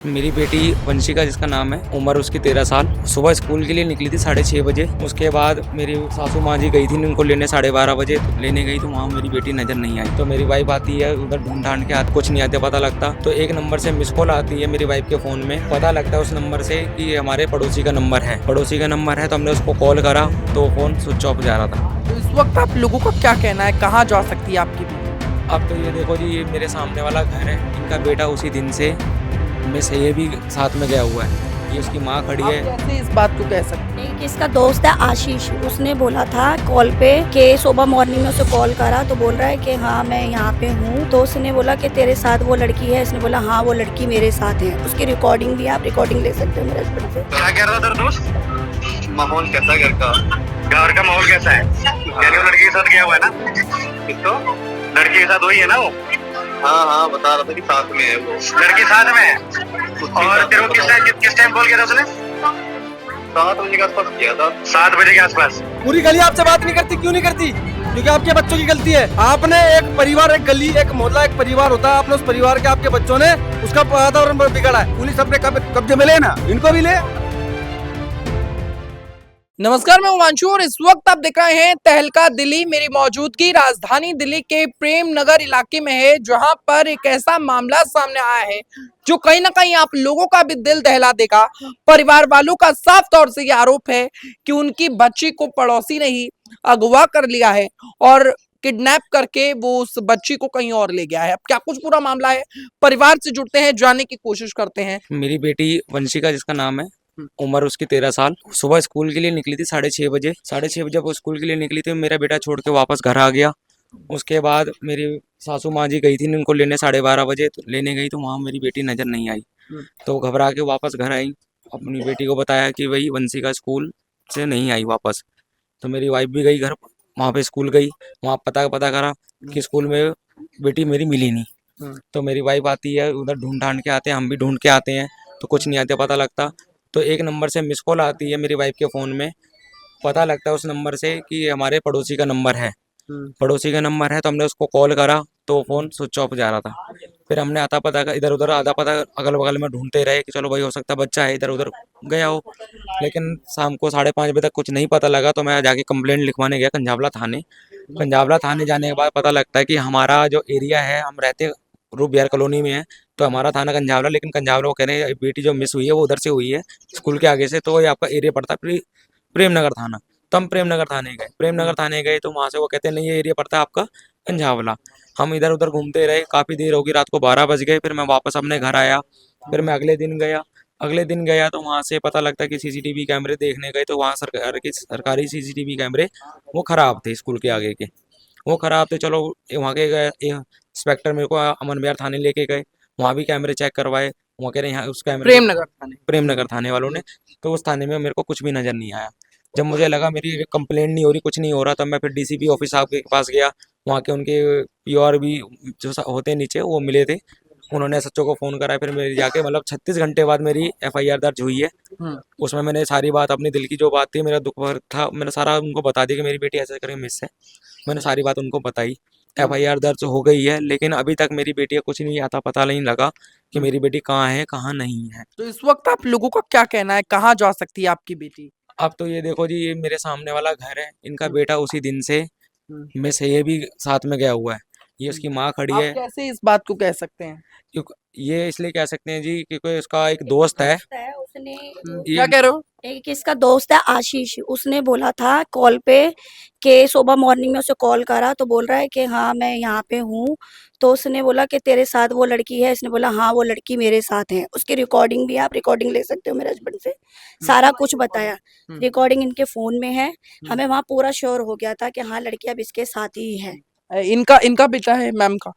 मेरी बेटी वंशिका जिसका नाम है, उम्र उसकी 13 साल, सुबह स्कूल के लिए निकली थी 6:30 बजे। उसके बाद मेरी सासू माँ जी गई थी उनको लेने 12:30 बजे। तो लेने गई तो वहाँ मेरी बेटी नजर नहीं आई। तो मेरी वाइफ आती है, उधर ढूंढ ढांड के हाथ कुछ नहीं आते पता लगता। तो एक नंबर से मिस कॉल आती है मेरी वाइफ के फोन में, पता लगता है उस नंबर से कि ये हमारे पड़ोसी का नंबर है। पड़ोसी का नंबर है तो हमने उसको कॉल करा तो फोन स्विच ऑफ जा रहा था। तो इस वक्त आप लोगों का क्या कहना है, कहाँ जा सकती है आपकी बेटी? अब तो ये देखो जी, ये मेरे सामने वाला घर है, इनका बेटा उसी दिन से मिस है, ये भी साथ में गया हुआ है। ये उसकी माँ खड़ी आप है। कैसे इस बात को कह सकते हैं? एक इसका दोस्त है आशीष, उसने बोला था कॉल पे कि सुबह मॉर्निंग में उसे कॉल करा तो बोल रहा है कि हाँ मैं यहाँ पे हूँ। तो उसने बोला कि तेरे साथ वो लड़की है, इसने बोला हाँ वो लड़की मेरे साथ है। उसकी रिकॉर्डिंग भी, आप रिकॉर्डिंग ले सकते हो मेरे हस्बैंड से। क्या कह रहा था दोस्त? माहौल कैसा है घर का? घर का माहौल कैसा है? यानी वो लड़की के साथ गया हुआ है ना? किसको? लड़की के साथ वही है ना वो? हाँ बता रहा था कि साथ में है वो। लड़की साथ में है? और तेरे को किस टाइम कॉल किया था उसने? 7 बजे के आसपास किया था। 7 बजे के आसपास। पूरी गली आपसे बात नहीं करती, क्यों नहीं करती? क्योंकि आपके बच्चों की गलती है। आपने एक परिवार, एक गली, एक मोहल्ला, एक परिवार होता है। आपने उस परिवार के, आपके बच्चों ने उसका वातावरण बिगड़ा है। पुलिस अपने कब्जे में ले ना, इनको भी ले। नमस्कार, मैं उमांशु और इस वक्त आप देख रहे हैं तहलका दिल्ली। मेरी मौजूदगी राजधानी दिल्ली के प्रेम नगर इलाके में है, जहां पर एक ऐसा मामला सामने आया है जो कहीं ना कहीं आप लोगों का भी दिल दहला देगा। परिवार वालों का साफ तौर से ये आरोप है कि उनकी बच्ची को पड़ोसी ने ही अगवा कर लिया है और किडनैप करके वो उस बच्ची को कहीं और ले गया है। अब क्या कुछ पूरा मामला है, परिवार से जुड़ते हैं, जानने की कोशिश करते हैं। मेरी बेटी वंशिका जिसका नाम है, उम्र उसकी 13 साल, सुबह स्कूल के लिए निकली थी 6:30 बजे। 6:30 बजे जब वो स्कूल के लिए निकली थी, मेरा बेटा छोड़ के वापस घर आ गया। उसके बाद मेरी सासू माँ जी गई थी उनको लेने 12:30 बजे। तो लेने गई तो वहाँ मेरी बेटी नजर नहीं आई। तो घबरा के वापस घर आई, अपनी बेटी को बताया कि वही वंशिका स्कूल से नहीं आई वापस। तो मेरी वाइफ भी गई घर, वहाँ पे स्कूल गई, वहाँ पता पता करा कि स्कूल में बेटी मेरी मिली नहीं। तो मेरी वाइफ आती है, उधर ढूंढ ढांड के आते हैं, हम भी ढूंढ के आते हैं तो कुछ नहीं आते पता लगता। तो एक नंबर से मिस कॉल आती है मेरी वाइफ के फ़ोन में, पता लगता है उस नंबर से कि ये हमारे पड़ोसी का नंबर है। पड़ोसी का नंबर है तो हमने उसको कॉल करा तो फ़ोन स्विच ऑफ जा रहा था। फिर हमने आता पता का इधर उधर आधा पता अगल बगल में ढूंढते रहे कि चलो भाई हो सकता है बच्चा है इधर उधर गया हो। लेकिन शाम को 5:30 बजे तक कुछ नहीं पता लगा। तो मैं जाके कंप्लेंट लिखवाने गया कंझावला थाने। कंझावला थाने जाने के बाद पता लगता है कि हमारा जो एरिया है, हम रहते रूप बिहार कॉलोनी में है, तो हमारा थाना कंझावला, लेकिन कंझावला वो कह रहे हैं बेटी जो मिस हुई है वो उधर से हुई है स्कूल के आगे से। तो ये आपका एरिया पड़ता है प्रेम नगर थाना। तो हम प्रेम नगर थाने गए, प्रेम नगर थाने गए तो वहाँ से वो कहते हैं नहीं ये एरिया पड़ता है आपका कंझावला। हम इधर उधर घूमते रहे, काफ़ी देर होगी, रात को 12 बज गए। फिर मैं वापस अपने घर आया। फिर मैं अगले दिन गया तो वहाँ से पता लगता है कि सीसीटीवी कैमरे देखने गए तो वहाँ सरकारी सीसीटीवी कैमरे वो ख़राब थे स्कूल के आगे के, वो ख़राब थे। चलो वहाँ के गए, इंस्पेक्टर मेरे को अमन विहार थाने लेके गए, वहाँ भी कैमरे चेक करवाए। वहाँ कह रहे हैं यहाँ उस कैमरे प्रेम नगर थाने वालों ने, तो उस थाने में मेरे को कुछ भी नज़र नहीं आया। जब मुझे लगा मेरी कंप्लेंट नहीं हो रही, कुछ नहीं हो रहा, तब मैं फिर डीसीपी ऑफिस साहब के पास गया। वहाँ के उनके पीओर भी जो होते हैं नीचे वो मिले थे, उन्होंने एसएचओ को फ़ोन करा। फिर मेरी जाके मतलब 36 घंटे बाद मेरी एफआईआर दर्ज हुई है। उसमें मैंने सारी बात, अपनी दिल की जो बात थी, मेरा दुख भर था, मैंने सारा उनको बता दिया कि मेरी बेटी ऐसे करके मिस है। मैंने सारी बात उनको बताई। एफआईआर दर्ज हो गई है, लेकिन अभी तक मेरी बेटी का कुछ नहीं आता, पता नहीं लगा कि मेरी बेटी कहाँ है कहाँ नहीं है। तो इस वक्त आप लोगों का क्या कहना है, कहाँ जा सकती है आपकी बेटी? अब तो ये देखो जी, ये मेरे सामने वाला घर है, इनका बेटा उसी दिन से मिस है, ये भी साथ में गया हुआ है। ये उसकी माँ खड़ी आप है। कैसे इस बात को कह सकते हैं? ये इसलिए कह सकते हैं जी क्योंकि उसका एक दोस्त है। उसने क्या कह रहे हो? एक इसका दोस्त है आशीष, उसने बोला था कॉल पे कि सुबह मॉर्निंग में उसे कॉल करा तो बोल रहा है कि हाँ मैं यहाँ पे हूँ। तो उसने बोला कि तेरे साथ वो लड़की है, इसने बोला हाँ वो लड़की मेरे साथ है। उसकी रिकॉर्डिंग भी, आप रिकॉर्डिंग ले सकते हो मेरे हस्बैंड से। सारा कुछ बताया, रिकॉर्डिंग इनके फोन में है। हमें वहाँ पूरा श्योर हो गया था कि हाँ लड़की अब इसके साथ ही है। इनका बेटा है मैम का?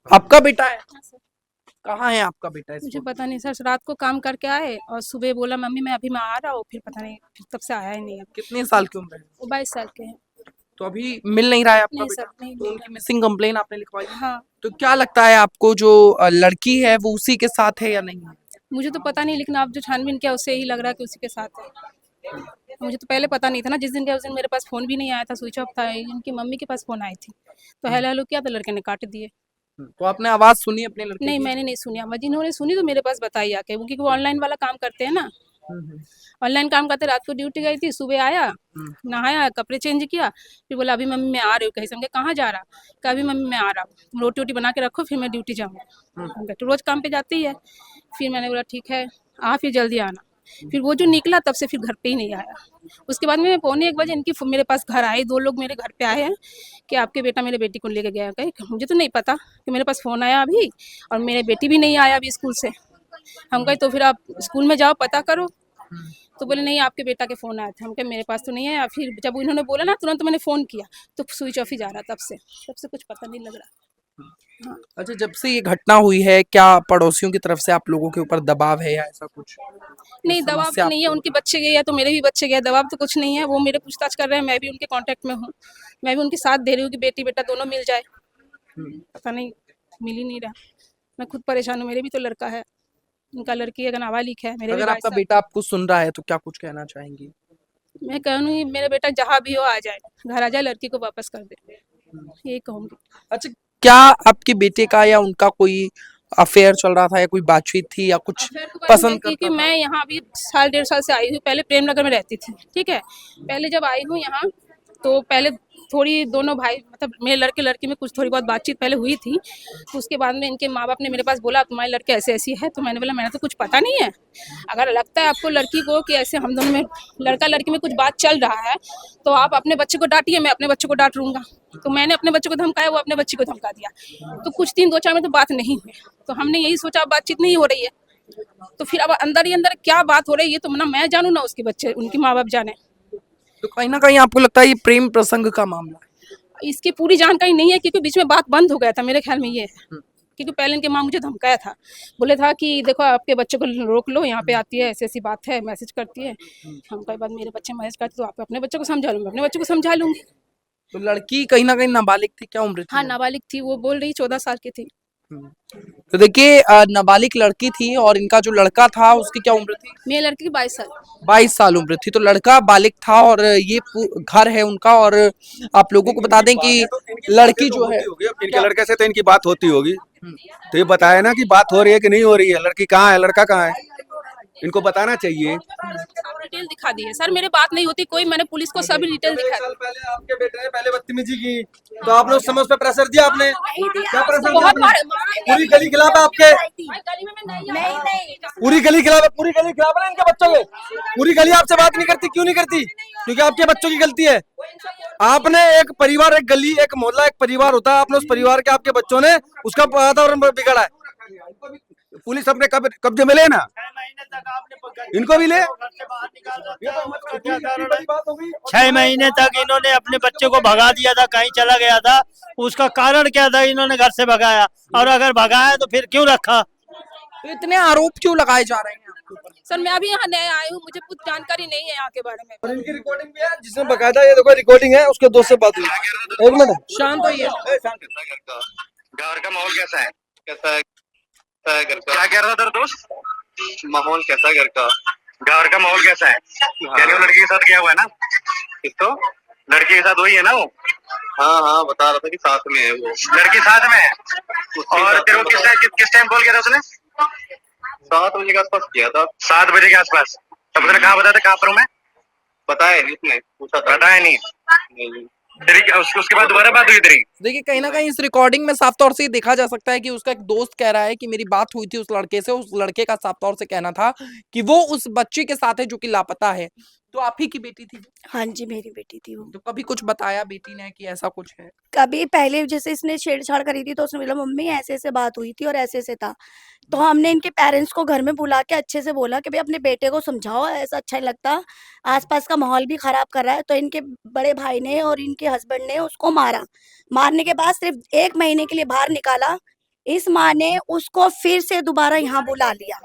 आपका बेटा है? कहाँ है आपका बेटा इस मुझे वक्त? पता नहीं सर, रात को काम करके आए और सुबह बोला मम्मी मैं अभी मैं आ रहा हूँ, फिर पता नहीं, फिर तब से आया ही नहीं। अब कितने साल की उम्र है? वो 22 साल के हैं। तो अभी मिल नहीं रहा है आपका नहीं बेटा? सर, नहीं तो मिल उनकी रहा। मिसिंग कंप्लेन आपने लिखवाई है? हाँ, तो क्या लगता है आपको, जो लड़की है वो उसी के साथ है या नहीं है? मुझे तो पता नहीं, लेकिन आप जो छानबीन किया उससे यही लग रहा है कि उसी के साथ है। मुझे तो पहले पता नहीं था ना, जिस दिन गया उस दिन मेरे पास फ़ोन भी नहीं आया था, स्विच ऑफ था। इनकी मम्मी के पास फ़ोन आई थी, तो हेलो हेलो किया तो लड़के ने काट दिए। तो आपने आवाज सुनी अपने लड़के नहीं की? मैंने नहीं सुनी आवाज, जिन्होंने सुनी तो मेरे पास बताई आके, वो क्योंकि वो ऑनलाइन वाला काम करते हैं ना, ऑनलाइन काम करते। रात को ड्यूटी गई थी, सुबह आया, नहाया, कपड़े चेंज किया, फिर बोला अभी मम्मी मैं आ रही हूँ कहीं से। हम कहे कहाँ जा रहा? कहा अभी मम्मी मैं आ रहा हूँ, तुम रोटी वोटी बना के रखो फिर मैं ड्यूटी जाऊँगा। हम कहे तो रोज काम पे जाती है। फिर मैंने बोला ठीक है आ, फिर जल्दी आना। फिर वो जो निकला तब से फिर घर पे ही नहीं आया। उसके बाद में 1:45 इनकी मेरे पास घर आए, 2 लोग मेरे घर पे आए हैं कि आपके बेटा मेरे बेटी को लेके गया। कहे मुझे तो नहीं पता, कि मेरे पास फ़ोन आया अभी और मेरे बेटी भी नहीं आया अभी स्कूल से। हम कहे तो फिर आप स्कूल में जाओ पता करो। तो बोले नहीं आपके बेटा के फ़ोन आए थे। हम कहे मेरे पास तो नहीं है। फिर जब उन्होंने बोला ना तुरंत मैंने फ़ोन किया तो स्विच ऑफ ही जा रहा, तब से कुछ पता नहीं लग रहा। अच्छा, जब से ये घटना हुई है क्या पड़ोसियों की तरफ से आप लोगों के ऊपर दबाव है या ऐसा कुछ? नहीं दबाव समस्या तो नहीं है, आपको- उनके बच्चे गए या तो मेरे भी बच्चे गए, दबाव तो कुछ नहीं है। वो मेरे पूछताछ कर रहे हैं, मैं भी उनके कांटेक्ट में हूँ, मैं भी उनके साथ दे रही हूँ कि बेटी बेटा दोनों मिल जाए। पता नहीं मिल ही नहीं रहा। मैं खुद परेशान हूँ, मेरे भी तो लड़का है, उनका लड़की है, नाबालिग है, मेरे भी अगर 22 आपका साल। बेटा आपको सुन रहा है तो क्या कुछ कहना चाहेंगी? मैं कहूँगी मेरा बेटा जहाँ भी हो आ जाए, घर आ जाए, लड़की को वापस कर दे, यही कहूँगी। अच्छा, क्या आपके बेटे का या उनका कोई अफेयर चल रहा था या कोई बातचीत थी या कुछ अफेयर के बारे में पसंद क्योंकि करता था? मैं यहाँ अभी साल 1.5 साल से आई हूँ, पहले प्रेम नगर में रहती थी, ठीक है। पहले जब आई हूँ यहाँ तो पहले थोड़ी दोनों भाई मतलब मेरे लड़के लड़की में कुछ थोड़ी बहुत बातचीत पहले हुई थी। तो उसके बाद में इनके माँ बाप ने मेरे पास बोला तुम्हारे लड़के ऐसे ऐसी है। तो मैंने बोला मैंने तो कुछ पता नहीं है, अगर लगता है आपको लड़की को कि ऐसे हम दोनों में लड़का लड़की में कुछ बात चल रहा है तो आप अपने बच्चे को डांटिए, मैं अपने बच्चे को डांट लूंगा। तो मैंने अपने बच्चे को धमकाया, वो अपने बच्चे को धमका दिया। तो कुछ दिन 2-4 में तो बात नहीं हुई, तो हमने यही सोचा अब बातचीत नहीं हो रही है तो फिर अब अंदर ही अंदर क्या बात हो रही है ये तो ना मैं जानू ना उसके बच्चे उनके माँ बाप जाने। तो कहीं ना कहीं आपको लगता है ये प्रेम प्रसंग का मामला है? इसकी पूरी जानकारी नहीं है क्योंकि बीच में बात बंद हो गया था, मेरे ख्याल में ये है। क्योंकि पहले इनके माँ मुझे धमकाया था, बोले था कि देखो आपके बच्चे को रोक लो, यहाँ पे आती है ऐसी ऐसी बात है, मैसेज करती है। हम कई बार मेरे बच्चे मैसेज करते तो आप अपने बच्चे को समझा लूंगी, अपने बच्चे को समझा लूंगी। तो लड़की कहीं ना कहीं नाबालिग थी, क्या उम्र थी? हाँ नाबालिग थी, वो बोल रही 14 साल की थी। तो देखिए नाबालिग लड़की थी और इनका जो लड़का था उसकी क्या उम्र थी? मेरे लड़के की 22 साल। 22 साल उम्र थी। तो लड़का बालिग था और ये घर है उनका। और आप लोगों को बता दें कि लड़की जो है इनके लड़के से तो इनकी बात होती होगी, तो ये बताया ना कि बात हो रही है कि नहीं हो रही है, लड़की कहाँ है लड़का कहाँ है, इनको बताना चाहिए। डिटेल दिखा दी है सर, मेरे बात नहीं होती कोई, मैंने पुलिस को सभी डिटेल दिखा दी। साल पहले आपके बेटे ने पहले बदतमीजी की तो आपने उस समय उस पर प्रेशर दिया, आपने क्या प्रेशर दिया? बहुत आपने? पूरी गली खिलाफ है आपके, पूरी गली खिलाफ है, पूरी गली खिलाफ है ना इनके बच्चों के। पूरी गली आपसे बात नहीं करती, क्यों नहीं करती? क्योंकि आपके बच्चों की गलती है। आपने एक परिवार, एक गली, एक मोहल्ला, एक परिवार होता है, आपने उस परिवार के आपके बच्चों ने उसका वातावरण बिगड़ा है। पुलिस अपने कब्जे में ले ना, इनको भी ले। 6 महीने तक इन्होंने अपने बच्चे को भगा दिया था, कहीं चला गया था, उसका कारण क्या था? इन्होंने घर से भगाया, और अगर भगाया तो फिर क्यों रखा? तो इतने आरोप क्यों लगाए जा रहे हैं आपके ऊपर? सर मैं अभी यहाँ नया आई हूँ, मुझे कुछ जानकारी नहीं है यहाँ के बारे में। और इनकी रिकॉर्डिंग भी है, जिसमें बकायदा ये देखो रिकॉर्डिंग है, उसके दोस्त से बात हुई। एक मिनट शांत होइए। घर का माहौल कैसा है? कैसा है घर का? क्या कह रहा था तेरा दोस्त? माहौल कैसा है घर का? घर का माहौल कैसा है? यानी वो लड़की के साथ गया हुआ है ना? किसको? लड़की के साथ वही है ना वो? हाँ हाँ बता रहा था कि साथ में है वो। लड़की साथ में है? और तेरे को किस टाइम कॉल किया था उसने? 7 बजे के आसपास किया था। 7 बजे के आसपास? तब उसने कहाँ बताया था कहाँ पर हूँ मैं? बताया नहीं उसने, पूछा था। बताया नहीं। तेरी उसके बाद दोबारा बात हुई तेरी? देखिए कहीं ना कहीं इस रिकॉर्डिंग में साफ तौर से ये देखा जा सकता है कि उसका एक दोस्त कह रहा है कि मेरी बात हुई थी उस लड़के से। उस लड़के का साफ तौर से कहना था कि वो उस बच्ची के साथ है जो कि लापता है। तो आप ही की बेटी थी? हाँ जी मेरी बेटी थी वो। तो कभी कुछ बताया बेटी ने कि ऐसा कुछ है? कभी पहले जैसे इसने छेड़छाड़ करी थी तो उसने बोला मम्मी ऐसे ऐसे बात हुई थी और ऐसे ऐसे था। तो हमने इनके पेरेंट्स को घर में बुला के अच्छे से बोला कि भाई अपने बेटे को समझाओ, ऐसा अच्छा नहीं लगता, आसपास का माहौल भी खराब कर रहा है। तो इनके बड़े भाई ने और इनके हस्बैंड ने उसको मारा। मारने के बाद सिर्फ 1 महीने के लिए बाहर निकाला। इस माँ ने उसको फिर से दोबारा यहाँ बुला लिया।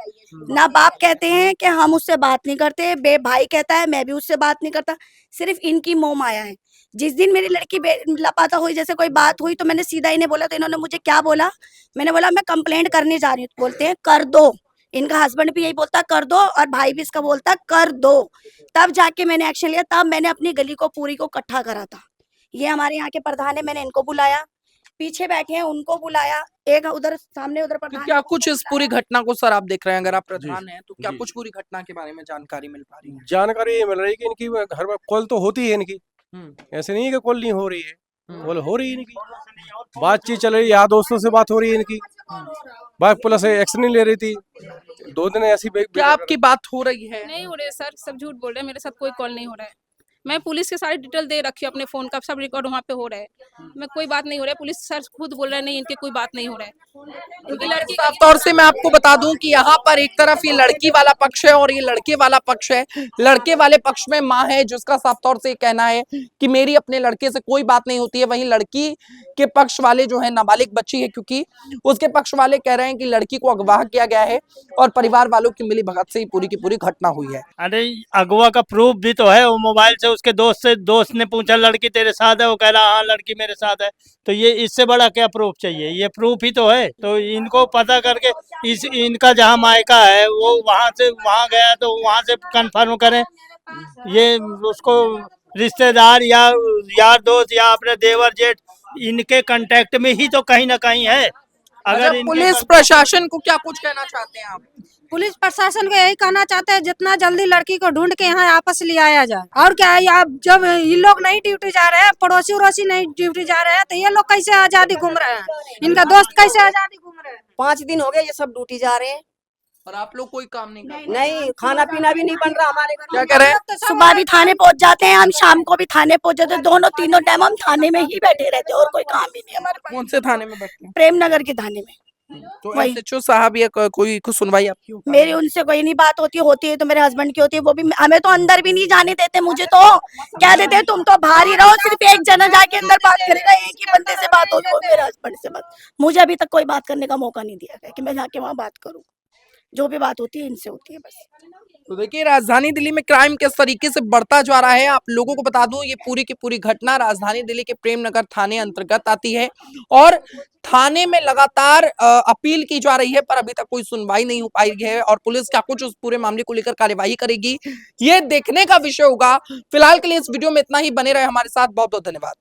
ना बाप कहते हैं कि हम उससे बात नहीं करते, बे भाई कहता है मैं भी उससे बात नहीं करता, सिर्फ इनकी मोह माया है। जिस दिन मेरी लड़की लापता हुई, जैसे कोई बात हुई तो मैंने सीधा इन्हें बोला। तो इन्होंने मुझे क्या बोला, मैंने बोला मैं कंप्लेंट करने जा रही हूँ। तो बोलते हैं कर दो। इनका हस्बैंड भी यही बोलता कर दो और भाई भी इसका बोलता कर दो। तब जाके मैंने एक्शन लिया, तब मैंने अपनी गली को पूरी को इकट्ठा करा था। ये हमारे यहाँ के प्रधान है, मैंने इनको बुलाया, पीछे बैठे हैं उनको बुलाया, एक उधर सामने उधर तो प्रधान क्या है, कुछ उनको इस पूरी बुलाया। घटना को सर आप देख रहे हैं, अगर आप प्रधान हैं तो क्या जी। कुछ पूरी घटना के बारे में जानकारी मिल पा रही है? जानकारी ये मिल रही है कि इनकी घर में कॉल तो होती है इनकी, हम्म, ऐसे नहीं है कि कॉल नहीं हो रही है, हम्म। कॉल हो रही है इनकी, बातचीत चल रही है, यार दोस्तों से बात हो रही है इनकी, बात पुलिस एक्शन नहीं ले रही थी, 2 दिन ऐसी क्या आपकी बात हो रही है? नहीं हो रहे सर, सब झूठ बोल रहे हैं, मेरे साथ कोई कॉल नहीं हो रहा है। मैं पुलिस के सारी डिटेल दे रखी है अपने फोन का, सब रिकॉर्ड वहाँ पे हो रहा है। मैं कोई बात नहीं हो रहा है, पुलिस सर खुद बोल रहे हैं नहीं इनके कोई बात नहीं हो रहा है। इनकी लड़की साफ तौर से मैं आपको बता दूं कि यहाँ पर एक तरफ ये लड़की वाला पक्ष है और ये लड़के वाला पक्ष है। लड़के वाले पक्ष में माँ है जिसका साफ तौर से कहना है कि मेरी अपने लड़के से कोई बात नहीं होती है, वहीं लड़की के पक्ष वाले जो है नाबालिग बच्ची है, क्योंकि उसके पक्ष वाले कह रहे हैं कि लड़की को अगवा किया गया है और परिवार वालों की मिली भगत से ही पूरी की पूरी घटना हुई है। अरे अगवा का प्रूफ भी तो है, वो मोबाइल से उसके दोस्त ने पूछा लड़की तेरे साथ है, वो कह रहा हाँ लड़की मेरे साथ है, तो ये इससे बड़ा क्या प्रूफ चाहिए, ये प्रूफ ही तो है। तो इनको पता करके इनका जहाँ मायका है वो वहाँ से वहाँ गया तो वहाँ से कंफर्म करें, ये उसको रिश्तेदार या यार दोस्त या अपने देवर जेठ इनके कांटेक्ट में ही तो कहीं ना कहीं है। अगर इनके पुलिस प्रशासन को क्या कुछ कहना चाहते हैं आप? पुलिस प्रशासन को यही कहना चाहते हैं जितना जल्दी लड़की को ढूंढ के यहाँ आपस ले आया जाए। और क्या है, आप जब ये लोग नहीं ड्यूटी जा रहे हैं, पड़ोसी उड़ोसी नहीं ड्यूटी जा रहे हैं, तो ये लोग कैसे आजादी घूम रहे हैं, इनका दोस्त कैसे आजादी घूम रहे हैं। 5 दिन हो गए ये सब ड्यूटी जा रहे हैं, और आप लोग कोई काम नहीं कर रहे? नहीं खाना पीना भी नहीं बन रहा हमारे घर। क्या कह रहे हैं? सुबह भी थाने पहुंच जाते हैं, हम शाम को भी थाने पहुंच जाते हैं, दोनों तीनों टाइम हम थाने में ही बैठे रहते हैं और कोई काम ही नहीं हमारे पास। कौन से थाने में बैठते हैं? प्रेम नगर के थाने में। तो वही। एसएचओ साहब या कोई कुछ सुनवाई आपकी हो पा रही है? मेरी उनसे कोई नहीं बात होती है तो मेरे हस्बैंड की होती है, वो भी हमें तो अंदर भी नहीं जाने देते, मुझे तो क्या देते तुम तो बाहर ही रहो, सिर्फ एक जना जाके अंदर बात करेगा, एक ही बंदे से बात होगी, वो मेरे हस्बैंड से बात। मुझे अभी तक कोई बात करने का मौका नहीं दिया गया कि मैं जाके वहाँ बात करूँ, जो भी बात होती है इनसे होती है बस। तो देखिए राजधानी दिल्ली में क्राइम किस तरीके से बढ़ता जा रहा है। आप लोगों को बता दूं ये पूरी की पूरी घटना राजधानी दिल्ली के प्रेम नगर थाने अंतर्गत आती है और थाने में लगातार अपील की जा रही है, पर अभी तक कोई सुनवाई नहीं हो पाई है और पुलिस क्या कुछ उस पूरे मामले को लेकर कार्यवाही करेगी, ये देखने का विषय होगा। फिलहाल के लिए इस वीडियो में इतना ही, बने रहे हमारे साथ। बहुत बहुत धन्यवाद।